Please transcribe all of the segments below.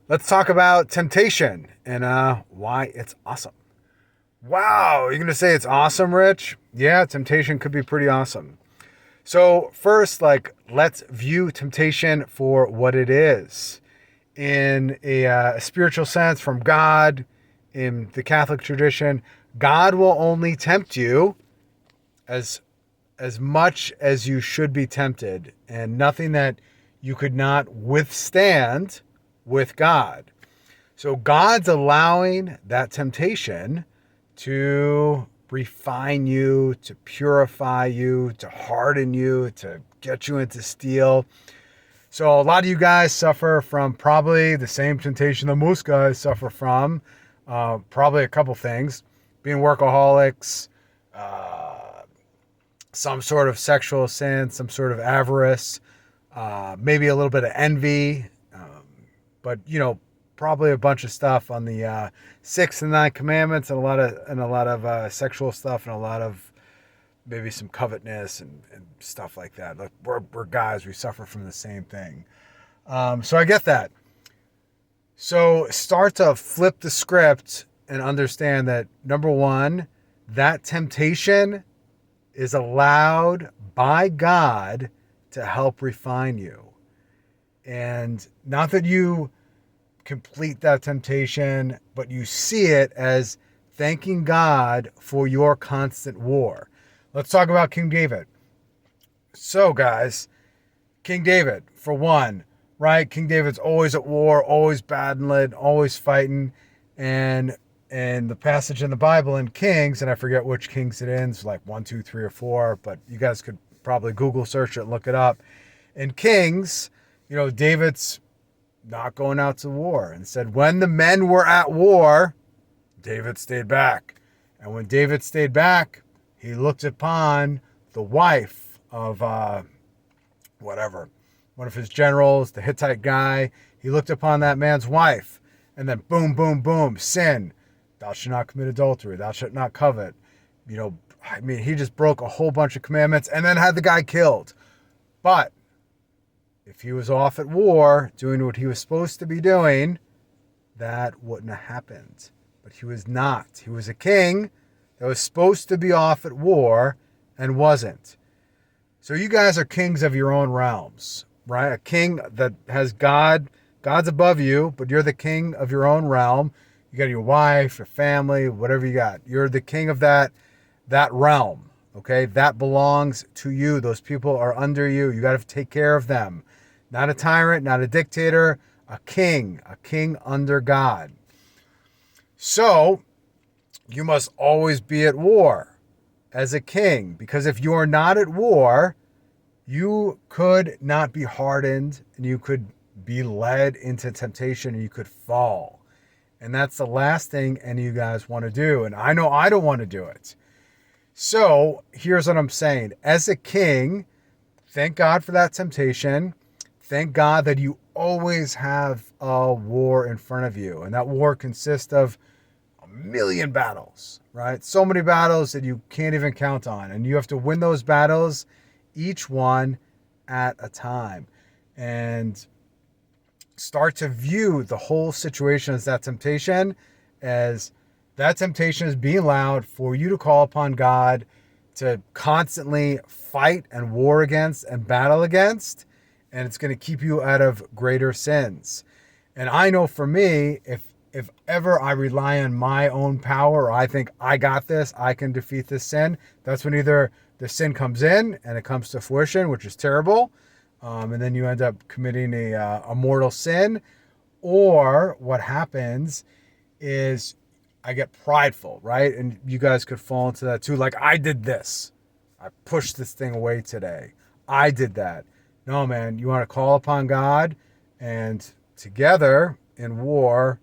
Let's talk about temptation and why it's awesome. Wow, you're going to say it's awesome, Rich? Yeah, temptation could be pretty awesome. So, first, let's view temptation for what it is. In a spiritual sense, from God, in the Catholic tradition, God will only tempt you as much as you should be tempted, and nothing that you could not withstand with God. So God's allowing that temptation to refine you, to purify you, to harden you, to get you into steel. So a lot of you guys suffer from probably the same temptation that most guys suffer from. Probably a couple things: being workaholics, some sort of sexual sin, some sort of avarice, maybe a little bit of envy, but probably a bunch of stuff on the 6 and 9 commandments, and a lot of sexual stuff, and a lot of maybe some covetousness and stuff like that. Like we're guys, we suffer from the same thing. So I get that. So start to flip the script and understand that, number one, that temptation is allowed by God to help refine you. And not that you complete that temptation, but you see it as thanking God for your constant war. Let's talk about King David. So, guys, King David, for one, right? King David's always at war, always battling, always fighting. And the passage in the Bible in Kings, and I forget which Kings it is, like 1, 2, 3, or 4, but you guys could probably Google search it and look it up. In Kings, David's not going out to war, and said when the men were at war, David stayed back. And when David stayed back, he looked upon the wife of one of his generals, the Hittite guy. He looked upon that man's wife, and then boom, boom, boom, sin. Thou shalt not commit adultery. Thou shalt not covet. He just broke a whole bunch of commandments and then had the guy killed. But if he was off at war doing what he was supposed to be doing, that wouldn't have happened. But he was not. He was a king that was supposed to be off at war and wasn't. So you guys are kings of your own realms, right? A king that has God. God's above you, but you're the king of your own realm. You got your wife, your family, whatever you got. You're the king of that realm, okay? That belongs to you. Those people are under you. You got to take care of them. Not a tyrant, not a dictator, a king under God. So you must always be at war as a king, because if you are not at war, you could not be hardened, and you could be led into temptation, and you could fall. And that's the last thing any of you guys want to do. And I know I don't want to do it. So here's what I'm saying. As a king, thank God for that temptation. Thank God that you always have a war in front of you. And that war consists of a million battles, right? So many battles that you can't even count on. And you have to win those battles, each one at a time. And start to view the whole situation as that temptation is being allowed for you to call upon God to constantly fight and war against and battle against, and it's going to keep you out of greater sins. And I know for me, if ever I rely on my own power, or I think I got this, I can defeat this sin, that's when either the sin comes in and it comes to fruition, which is terrible, and then you end up committing a mortal sin. Or what happens is I get prideful, right? And you guys could fall into that too. Like, I did this. I pushed this thing away today. I did that. No, man, you want to call upon God, and together in war,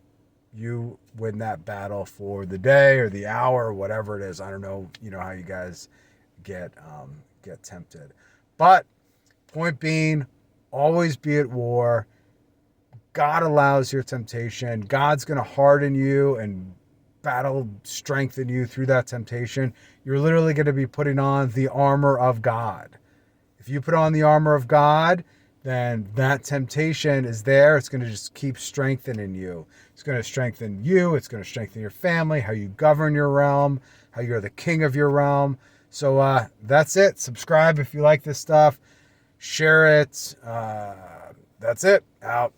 you win that battle for the day or the hour or whatever it is. I don't know, how you guys get tempted. But point being, always be at war. God allows your temptation. God's going to harden you and battle strengthen you through that temptation. You're literally going to be putting on the armor of God. If you put on the armor of God, then that temptation is there. It's going to just keep strengthening you. It's going to strengthen you. It's going to strengthen your family, how you govern your realm, how you're the king of your realm. So that's it. Subscribe if you like this stuff. Share it. That's it. Out.